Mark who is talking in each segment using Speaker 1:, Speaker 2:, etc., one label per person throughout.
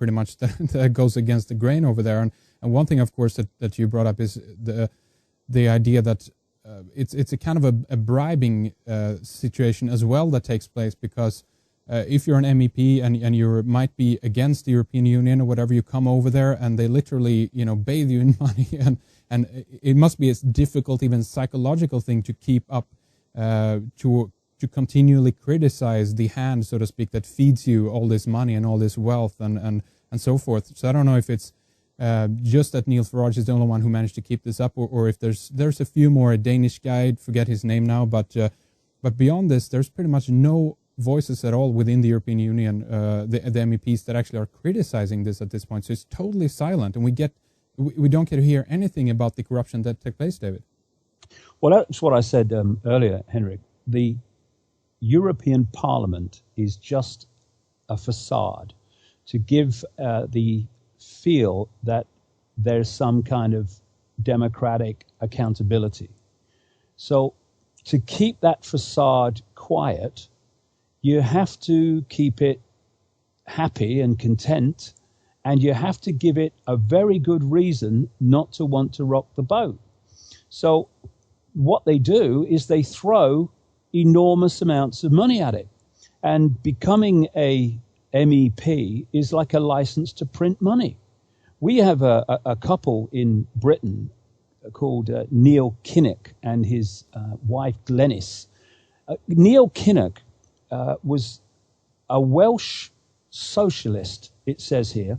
Speaker 1: pretty much that goes against the grain over there. And one thing, of course, that you brought up is the idea that it's a kind of a bribing situation as well that takes place, because if you're an MEP and you might be against the European Union or whatever, you come over there and they literally, bathe you in money, and it must be a difficult, even psychological thing to keep up, to continually criticize the hand, so to speak, that feeds you all this money and all this wealth and so forth. So I don't know if it's just that Niels Farage is the only one who managed to keep this up, or if there's a few more. A Danish guy, forget his name now, but beyond this, there's pretty much no voices at all within the European Union, the MEPs that actually are criticizing this at this point. So it's totally silent, and we don't get to hear anything about the corruption that took place, David.
Speaker 2: Well, that's what I said earlier, Henrik. The European Parliament is just a facade to give the feel that there's some kind of democratic accountability. So to keep that facade quiet, you have to keep it happy and content, and you have to give it a very good reason not to want to rock the boat. So what they do is they throw enormous amounts of money at it. And becoming a MEP is like a license to print money. We have a couple in Britain called Neil Kinnock and his wife Glenys. Neil Kinnock was a Welsh socialist, it says here,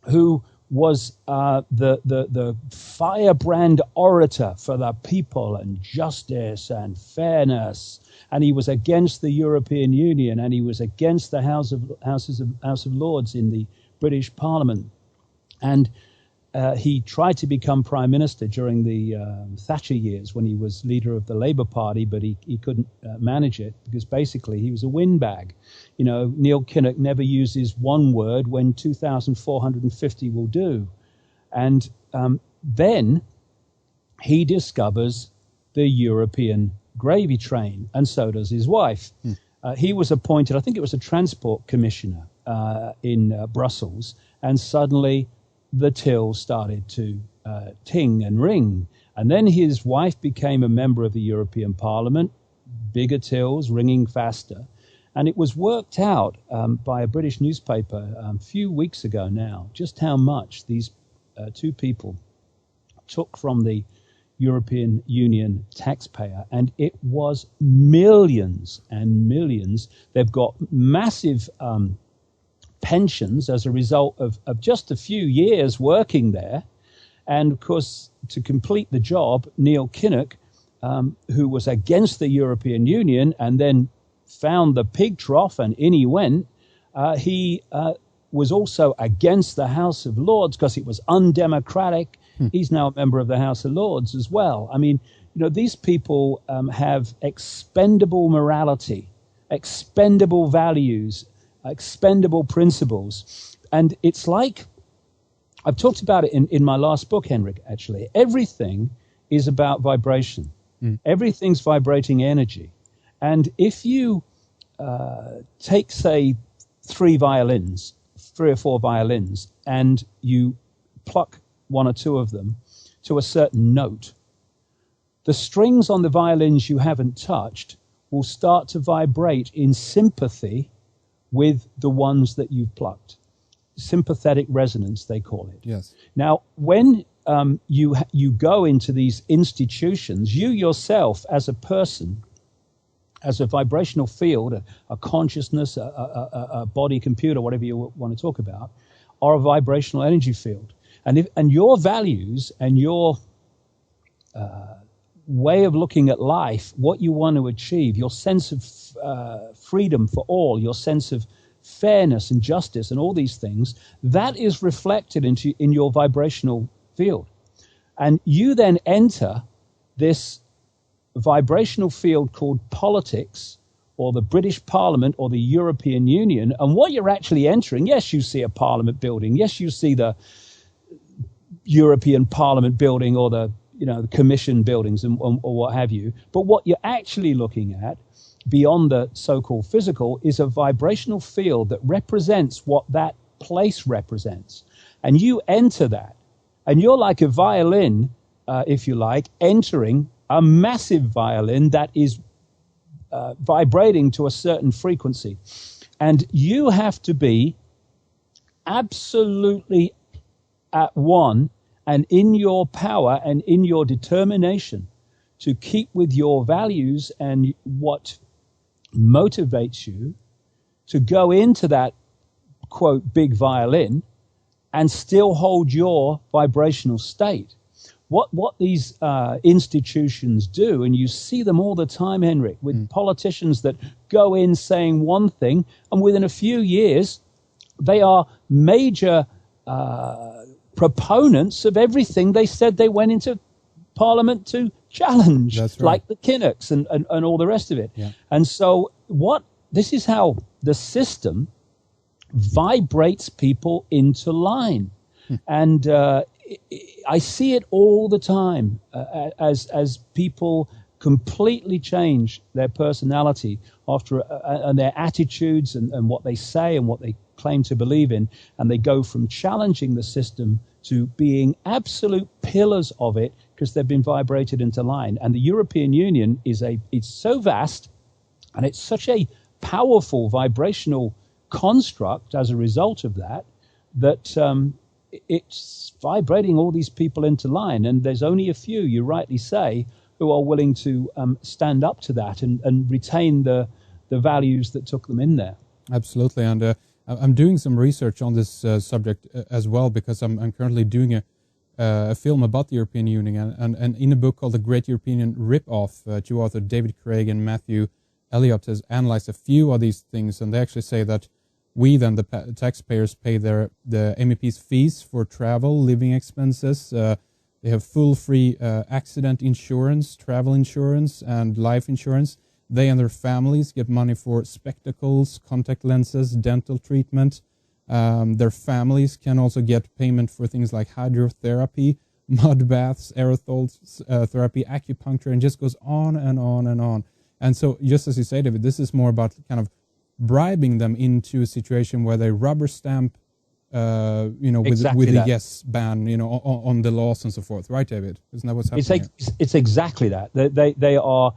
Speaker 2: who was the firebrand orator for the people and justice and fairness, and he was against the European Union, and he was against the House of Lords in the British Parliament, and he tried to become prime minister during the Thatcher years when he was leader of the Labour Party, but he couldn't manage it because basically he was a windbag. Neil Kinnock never uses one word when 2,450 will do. And then he discovers the European gravy train, and so does his wife. He was appointed, I think it was a transport commissioner in Brussels, and suddenly the till started to ting and ring. And then his wife became a member of the European Parliament, bigger tills, ringing faster. And it was worked out by a British newspaper a few weeks ago now, just how much these two people took from the European Union taxpayer. And it was millions and millions. They've got massive pensions as a result of just a few years working there. And of course, to complete the job, Neil Kinnock, who was against the European Union and then found the pig trough and in he went, he was also against the House of Lords because it was undemocratic. He's now a member of the House of Lords as well. I mean, these people have expendable morality, expendable values, expendable principles. And it's like, I've talked about it in my last book, Henrik, actually. Everything is about vibration. Everything's vibrating energy. And if you take, say, 3 or 4 violins, and you pluck 1 or 2 of them to a certain note, the strings on the violins you haven't touched will start to vibrate in sympathy with the ones that you've plucked. Sympathetic resonance, they call it.
Speaker 1: Yes.
Speaker 2: Now, when you go into these institutions, you yourself as a person, as a vibrational field, a consciousness, a body computer, whatever you want to talk about, are a vibrational energy field. And your values and your way of looking at life, what you want to achieve, your sense of freedom for all, your sense of fairness and justice and all these things, that is reflected in your vibrational field. And you then enter this vibrational field called politics, or the British Parliament, or the European Union. And what you're actually entering, yes, you see a Parliament building, yes, you see the European Parliament building, or the the Commission buildings or what have you. But what you're actually looking at, beyond the so-called physical, is a vibrational field that represents what that place represents. And you enter that, and you're like a violin, if you like, entering a massive violin that is vibrating to a certain frequency. And you have to be absolutely at one and in your power and in your determination to keep with your values and what motivates you to go into that, quote, big violin and still hold your vibrational state. What these institutions do, and you see them all the time, Henrik, with politicians that go in saying one thing, and within a few years, they are major proponents of everything they said they went into Parliament to challenge,
Speaker 1: That's right.
Speaker 2: like the Kinnocks and all the rest of it.
Speaker 1: Yeah.
Speaker 2: And so this is how the system vibrates people into line. And I see it all the time as people completely change their personality after and their attitudes and what they say and what they claim to believe in, and they go from challenging the system to being absolute pillars of it because they've been vibrated into line. And the European Union it's so vast, and it's such a powerful vibrational construct as a result of that it's vibrating all these people into line, and there's only a few, you rightly say, who are willing to stand up to that and retain the values that took them in there.
Speaker 1: Absolutely, and I'm doing some research on this subject as well, because I'm currently doing a film about the European Union, and in a book called The Great European Rip-Off, two authors, David Craig and Matthew Elliott, has analyzed a few of these things, and they actually say that we then, the taxpayers, pay the MEPs' fees for travel, living expenses. They have full free accident insurance, travel insurance, and life insurance. They and their families get money for spectacles, contact lenses, dental treatment. Their families can also get payment for things like hydrotherapy, mud baths, aerosol therapy, acupuncture, and just goes on and on and on. And so, just as you say, David, this is more about kind of bribing them into a situation where they rubber stamp,
Speaker 2: Exactly
Speaker 1: with the
Speaker 2: that.
Speaker 1: yes ban, on the laws and so forth, right, David? Isn't that what's happening?
Speaker 2: It's exactly that. They are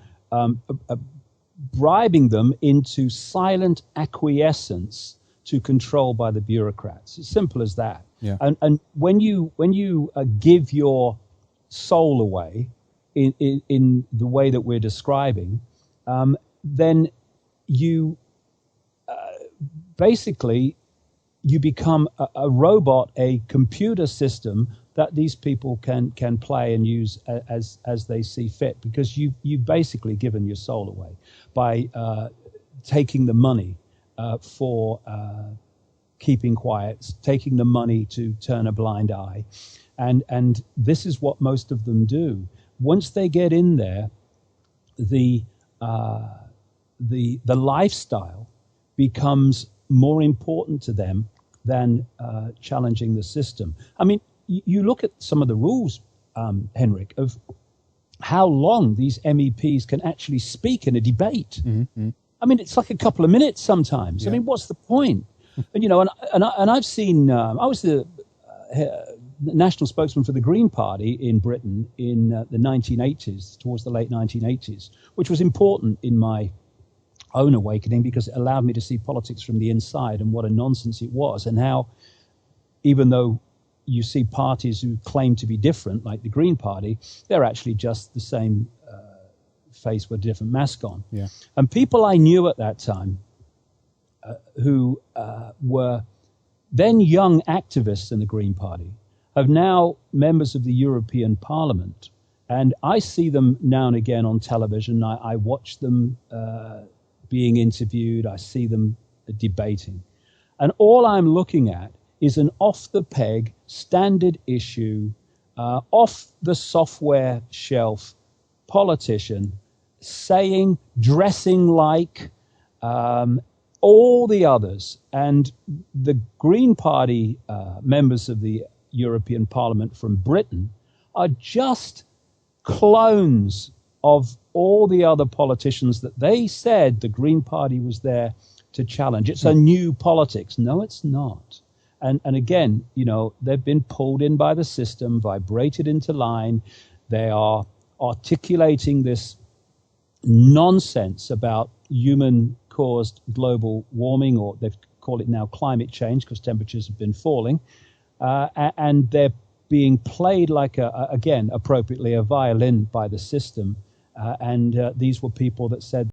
Speaker 2: bribing them into silent acquiescence to control by the bureaucrats. It's simple as that.
Speaker 1: Yeah.
Speaker 2: And when you give your soul away in the way that we're describing, then you basically you become a robot, a computer system that these people can play and use as they see fit, because you've basically given your soul away by taking the money for keeping quiet, taking the money to turn a blind eye. And this is what most of them do. Once they get in there, the lifestyle becomes more important to them than challenging the system. I mean, you look at some of the rules, Henrik, of how long these MEPs can actually speak in a debate.
Speaker 1: Mm-hmm.
Speaker 2: I mean, it's like a couple of minutes sometimes.
Speaker 1: Yeah.
Speaker 2: I mean, what's the point? And I've seen. I was the national spokesman for the Green Party in Britain in the 1980s, towards the late 1980s, which was important in my own awakening because it allowed me to see politics from the inside and what a nonsense it was, and how even though you see parties who claim to be different, like the Green Party, they're actually just the same face with a different mask on.
Speaker 1: Yeah.
Speaker 2: And people I knew at that time who were then young activists in the Green Party are now members of the European Parliament. And I see them now and again on television. I watch them being interviewed. I see them debating. And all I'm looking at is an off-the-peg, standard issue, off-the-software shelf politician saying, dressing like all the others. And the Green Party members of the European Parliament from Britain are just clones of all the other politicians that they said the Green Party was there to challenge. It's a new politics. No, it's not. And again, they've been pulled in by the system, vibrated into line. They are articulating this nonsense about human-caused global warming, or they call it now climate change because temperatures have been falling. And they're being played like, again, appropriately, a violin by the system. And these were people that said